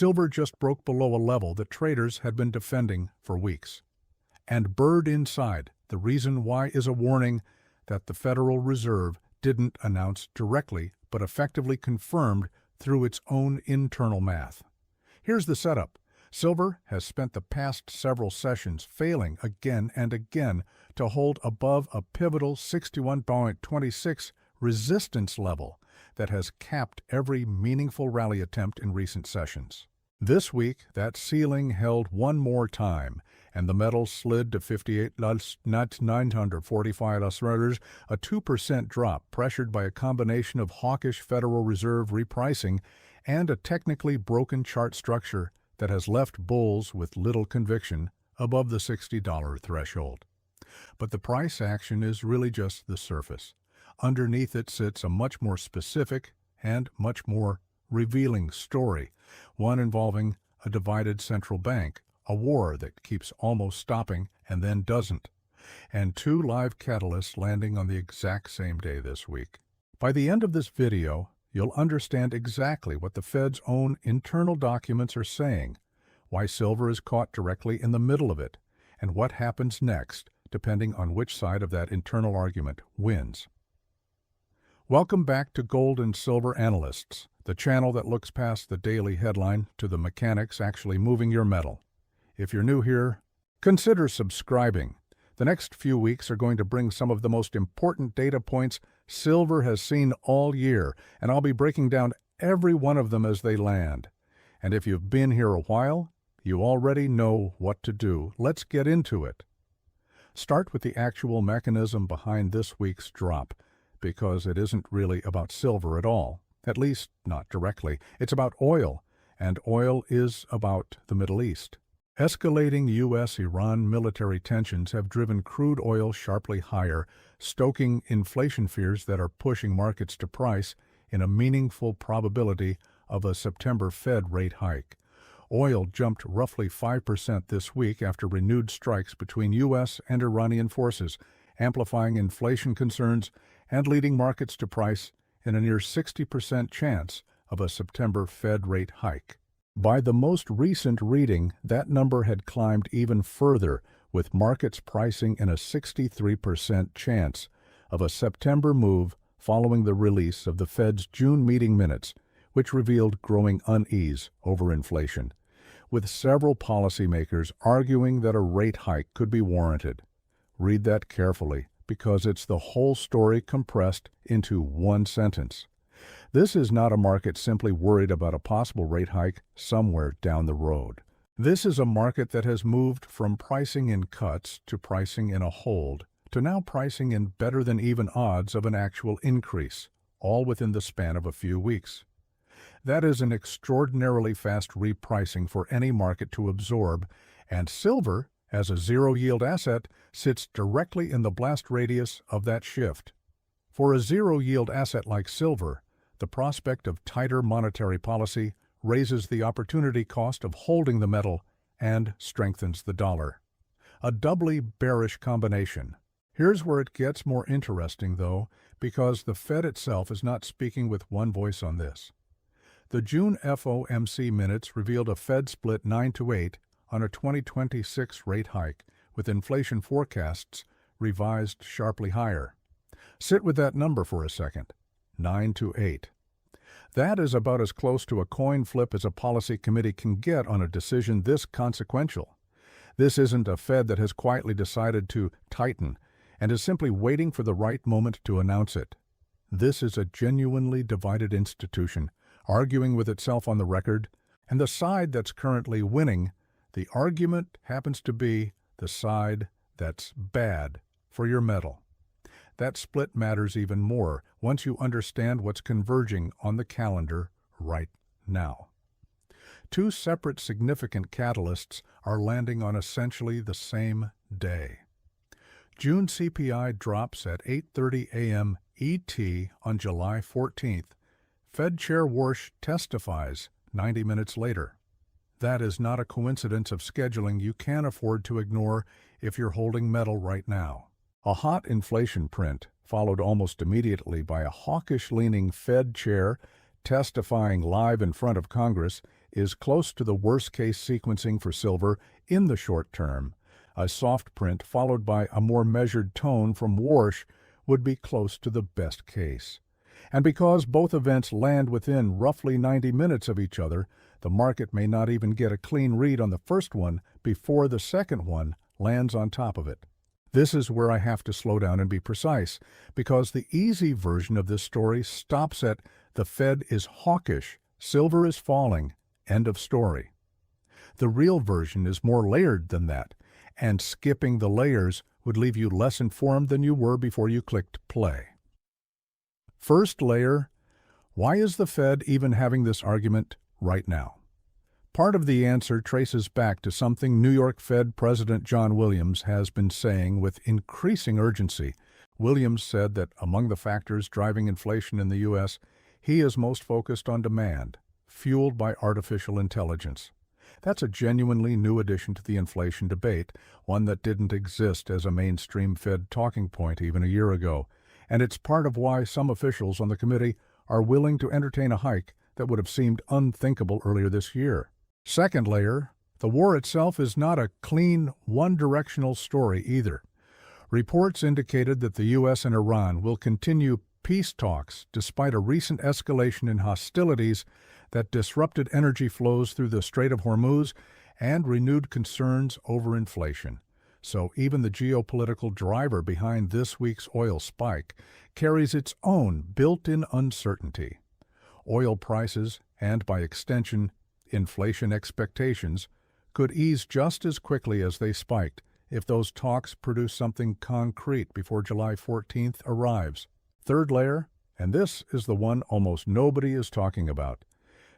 silver just broke below a level that traders had been defending for weeks. And bird inside, the reason why is a warning that the Federal Reserve didn't announce directly, but effectively confirmed through its own internal math. Here's the setup. Silver has spent the past several sessions failing again and again to hold above a pivotal 61.26 resistance level that has capped every meaningful rally attempt in recent sessions. This week, that ceiling held one more time, and the metal slid to 58,945 $, a 2% drop pressured by a combination of hawkish Federal Reserve repricing and a technically broken chart structure that has left bulls with little conviction above the $60 threshold. But the price action is really just the surface. Underneath it sits a much more specific and much more revealing story, one involving a divided central bank, a war that keeps almost stopping and then doesn't, and two live catalysts landing on the exact same day this week. By the end of this video, you'll understand exactly what the Fed's own internal documents are saying, why silver is caught directly in the middle of it, and what happens next, depending on which side of that internal argument wins. Welcome back to Gold and Silver Analysts, the channel that looks past the daily headline to the mechanics actually moving your metal. If you're new here, consider subscribing. The next few weeks are going to bring some of the most important data points silver has seen all year, and I'll be breaking down every one of them as they land. And if you've been here a while, you already know what to do. Let's get into it. Start with the actual mechanism behind this week's drop, because it isn't really about silver at all, at least not directly. It's about oil, and oil is about the Middle East. Escalating U.S.-Iran military tensions have driven crude oil sharply higher, stoking inflation fears that are pushing markets to price in a meaningful probability of a September Fed rate hike. Oil jumped roughly 5% this week after renewed strikes between U.S. and Iranian forces, amplifying inflation concerns and leading markets to price in a near 60% chance of a September Fed rate hike. By the most recent reading, that number had climbed even further, with markets pricing in a 63% chance of a September move following the release of the Fed's June meeting minutes, which revealed growing unease over inflation, with several policymakers arguing that a rate hike could be warranted. Read that carefully, because it's the whole story compressed into one sentence. This is not a market simply worried about a possible rate hike somewhere down the road. This is a market that has moved from pricing in cuts to pricing in a hold, to now pricing in better than even odds of an actual increase, all within the span of a few weeks. That is an extraordinarily fast repricing for any market to absorb, and silver, as a zero-yield asset, sits directly in the blast radius of that shift. For a zero-yield asset like silver, the prospect of tighter monetary policy raises the opportunity cost of holding the metal and strengthens the dollar. A doubly bearish combination. Here's where it gets more interesting, though, because the Fed itself is not speaking with one voice on this. The June FOMC minutes revealed a Fed split 9-8 on a 2026 rate hike, with inflation forecasts revised sharply higher. Sit with that number for a second. 9-8. That is about as close to a coin flip as a policy committee can get on a decision this consequential. This isn't a Fed that has quietly decided to tighten and is simply waiting for the right moment to announce it. This is a genuinely divided institution, arguing with itself on the record, and the side that's currently winning, the argument happens to be the side that's bad for your metal. That split matters even more once you understand what's converging on the calendar right now. Two separate significant catalysts are landing on essentially the same day. June CPI drops at 8:30 a.m. ET on July 14th. Fed Chair Warsh testifies 90 minutes later. That is not a coincidence of scheduling you can't afford to ignore if you're holding metal right now. A hot inflation print, followed almost immediately by a hawkish-leaning Fed chair testifying live in front of Congress, is close to the worst-case sequencing for silver in the short term. A soft print followed by a more measured tone from Warsh would be close to the best case. And because both events land within roughly 90 minutes of each other, the market may not even get a clean read on the first one before the second one lands on top of it. This is where I have to slow down and be precise, because the easy version of this story stops at the Fed is hawkish, silver is falling, end of story. The real version is more layered than that, and skipping the layers would leave you less informed than you were before you clicked play. First layer, why is the Fed even having this argument right now? Part of the answer traces back to something New York Fed President John Williams has been saying with increasing urgency. Williams said that among the factors driving inflation in the U.S., he is most focused on demand, fueled by artificial intelligence. That's a genuinely new addition to the inflation debate, one that didn't exist as a mainstream Fed talking point even a year ago, and it's part of why some officials on the committee are willing to entertain a hike that would have seemed unthinkable earlier this year. Second layer, the war itself is not a clean, one-directional story either. Reports indicated that the U.S. and Iran will continue peace talks despite a recent escalation in hostilities that disrupted energy flows through the Strait of Hormuz and renewed concerns over inflation. So even the geopolitical driver behind this week's oil spike carries its own built-in uncertainty. Oil prices, and by extension, inflation expectations, could ease just as quickly as they spiked if those talks produce something concrete before July 14th arrives. Third layer, and this is the one almost nobody is talking about.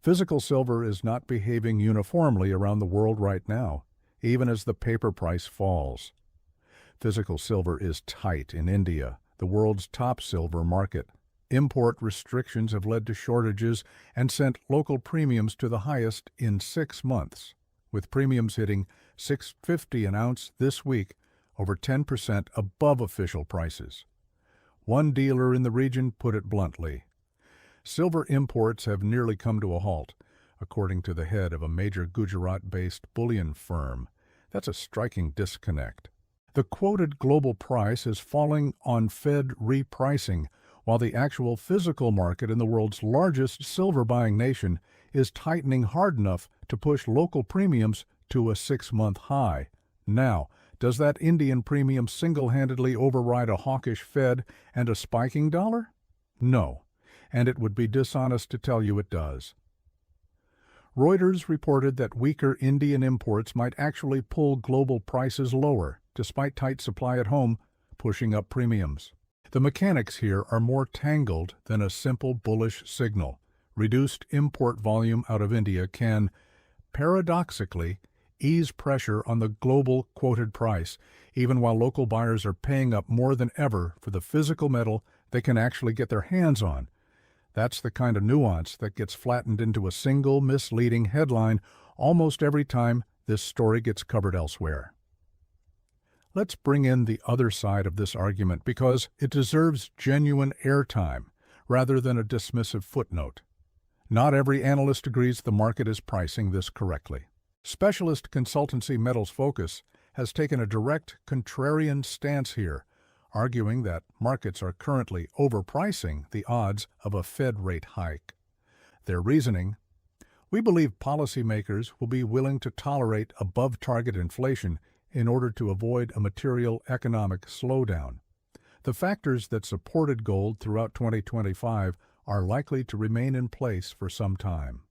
Physical silver is not behaving uniformly around the world right now, even as the paper price falls. Physical silver is tight in India, the world's top silver market. Import restrictions have led to shortages and sent local premiums to the highest in 6 months, with premiums hitting $6.50 an ounce this week, over 10% above official prices. One dealer in the region put it bluntly: silver imports have nearly come to a halt, according to the head of a major Gujarat-based bullion firm. That's a striking disconnect. The quoted global price is falling on Fed repricing, while the actual physical market in the world's largest silver-buying nation is tightening hard enough to push local premiums to a 6-month high. Now, does that Indian premium single-handedly override a hawkish Fed and a spiking dollar? No, and it would be dishonest to tell you it does. Reuters reported that weaker Indian imports might actually pull global prices lower, despite tight supply at home, pushing up premiums. The mechanics here are more tangled than a simple bullish signal. Reduced import volume out of India can, paradoxically, ease pressure on the global quoted price, even while local buyers are paying up more than ever for the physical metal they can actually get their hands on. That's the kind of nuance that gets flattened into a single misleading headline almost every time this story gets covered elsewhere. Let's bring in the other side of this argument because it deserves genuine airtime rather than a dismissive footnote. Not every analyst agrees the market is pricing this correctly. Specialist consultancy Metals Focus has taken a direct contrarian stance here, arguing that markets are currently overpricing the odds of a Fed rate hike. Their reasoning: we believe policymakers will be willing to tolerate above-target inflation in order to avoid a material economic slowdown. The factors that supported gold throughout 2025 are likely to remain in place for some time.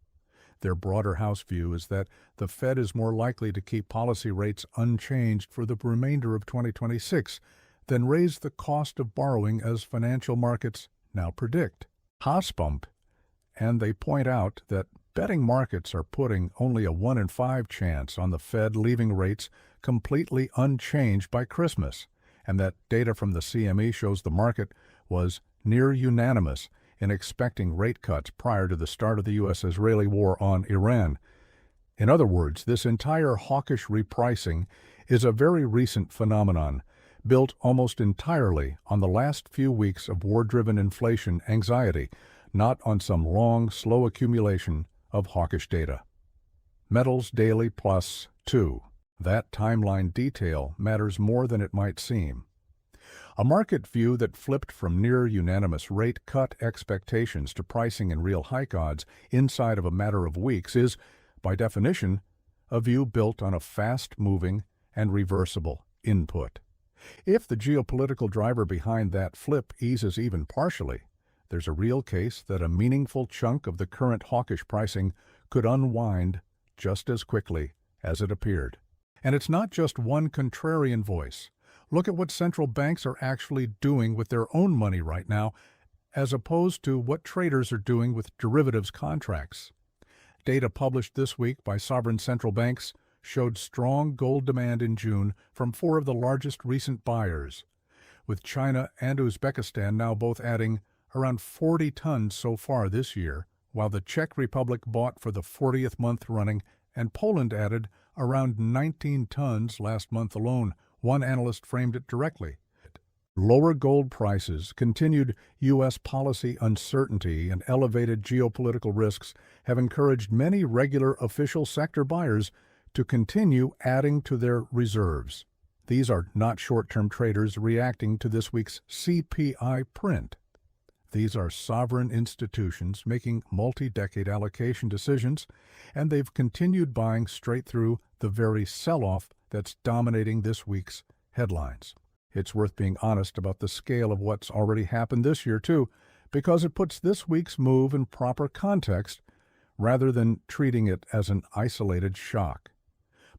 Their broader house view is that the Fed is more likely to keep policy rates unchanged for the remainder of 2026 than raise the cost of borrowing as financial markets now predict. Hausbump, and they point out that betting markets are putting only a 1 in 5 chance on the Fed leaving rates completely unchanged by Christmas, and that data from the CME shows the market was near unanimous in expecting rate cuts prior to the start of the U.S.-Israeli war on Iran. In other words, this entire hawkish repricing is a very recent phenomenon, built almost entirely on the last few weeks of war-driven inflation anxiety, not on some long, slow accumulation of hawkish data. Metals daily plus 2. That timeline detail matters more than it might seem. A market view that flipped from near-unanimous rate cut expectations to pricing and real hike odds inside of a matter of weeks is, by definition, a view built on a fast-moving and reversible input. If the geopolitical driver behind that flip eases even partially, there's a real case that a meaningful chunk of the current hawkish pricing could unwind just as quickly as it appeared. And it's not just one contrarian voice. Look at what central banks are actually doing with their own money right now, as opposed to what traders are doing with derivatives contracts. Data published this week by sovereign central banks showed strong gold demand in June from 4 of the largest recent buyers, with China and Uzbekistan now both adding around 40 tons so far this year, while the Czech Republic bought for the 40th month running and Poland added around 19 tons last month alone. One analyst framed it directly. Lower gold prices, continued U.S. policy uncertainty, and elevated geopolitical risks have encouraged many regular official sector buyers to continue adding to their reserves. These are not short-term traders reacting to this week's CPI print. These are sovereign institutions making multi-decade allocation decisions, and they've continued buying straight through the very sell-off that's dominating this week's headlines. It's worth being honest about the scale of what's already happened this year, too, because it puts this week's move in proper context rather than treating it as an isolated shock.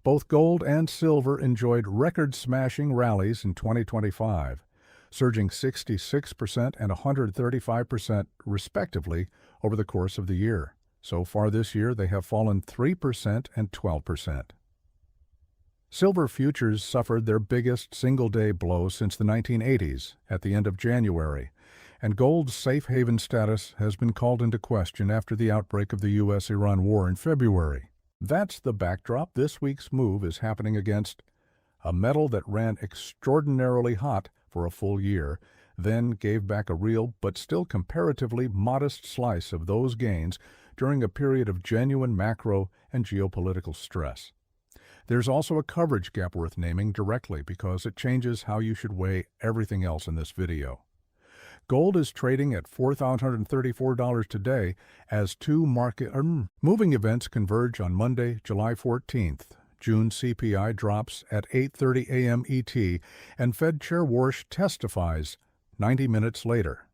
Both gold and silver enjoyed record-smashing rallies in 2025, surging 66% and 135% respectively over the course of the year. So far this year, they have fallen 3% and 12%. Silver futures suffered their biggest single-day blow since the 1980s at the end of January, and gold's safe haven status has been called into question after the outbreak of the U.S.-Iran war in February. That's the backdrop this week's move is happening against: a metal that ran extraordinarily hot for a full year, then gave back a real but still comparatively modest slice of those gains during a period of genuine macro and geopolitical stress. There's also a coverage gap worth naming directly because it changes how you should weigh everything else in this video. Gold is trading at $4,134 today as two market moving events converge on Monday, July 14th. June CPI drops at 8:30 a.m. ET, and Fed Chair Warsh testifies 90 minutes later.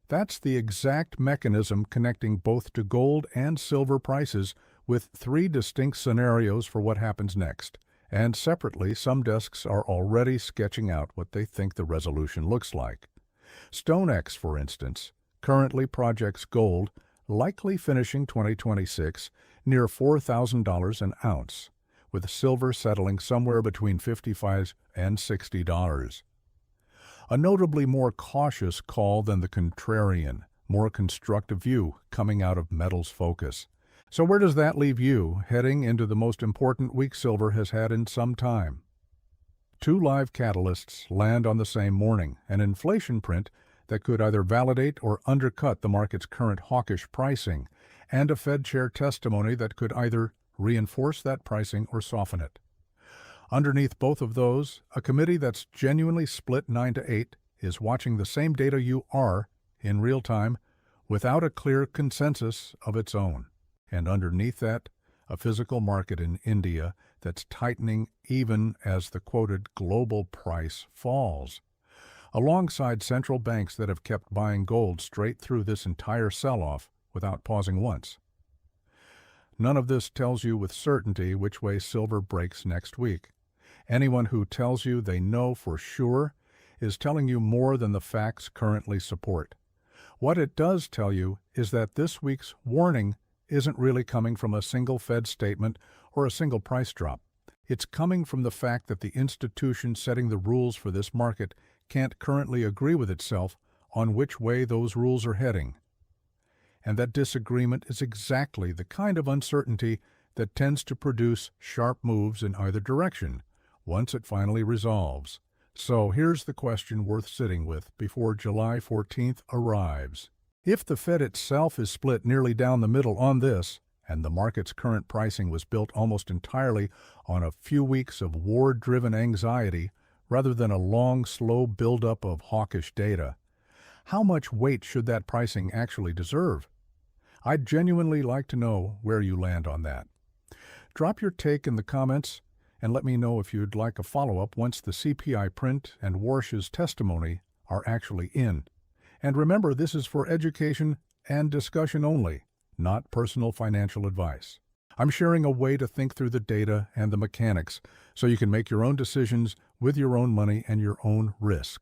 That's the exact mechanism connecting both to gold and silver prices, with 3 distinct scenarios for what happens next. And separately, some desks are already sketching out what they think the resolution looks like. StoneX, for instance, currently projects gold likely finishing 2026 near $4,000 an ounce, with silver settling somewhere between $55 and $60. A notably more cautious call than the contrarian, more constructive view coming out of Metals Focus. So where does that leave you heading into the most important week silver has had in some time? 2 live catalysts land on the same morning: an inflation print that could either validate or undercut the market's current hawkish pricing, and a Fed chair testimony that could either reinforce that pricing or soften it. Underneath both of those, a committee that's genuinely split 9-8 is watching the same data you are in real time without a clear consensus of its own. And underneath that, a physical market in India that's tightening even as the quoted global price falls, alongside central banks that have kept buying gold straight through this entire sell-off without pausing once. None of this tells you with certainty which way silver breaks next week. Anyone who tells you they know for sure is telling you more than the facts currently support. What it does tell you is that this week's warning isn't really coming from a single Fed statement or a single price drop. It's coming from the fact that the institution setting the rules for this market can't currently agree with itself on which way those rules are heading. And that disagreement is exactly the kind of uncertainty that tends to produce sharp moves in either direction once it finally resolves. So here's the question worth sitting with before July 14th arrives. If the Fed itself is split nearly down the middle on this, and the market's current pricing was built almost entirely on a few weeks of war-driven anxiety rather than a long, slow buildup of hawkish data. How much weight should that pricing actually deserve? I'd genuinely like to know where you land on that. Drop your take in the comments and let me know if you'd like a follow-up once the CPI print and Warsh's testimony are actually in. And remember, this is for education and discussion only, not personal financial advice. I'm sharing a way to think through the data and the mechanics so you can make your own decisions with your own money and your own risk.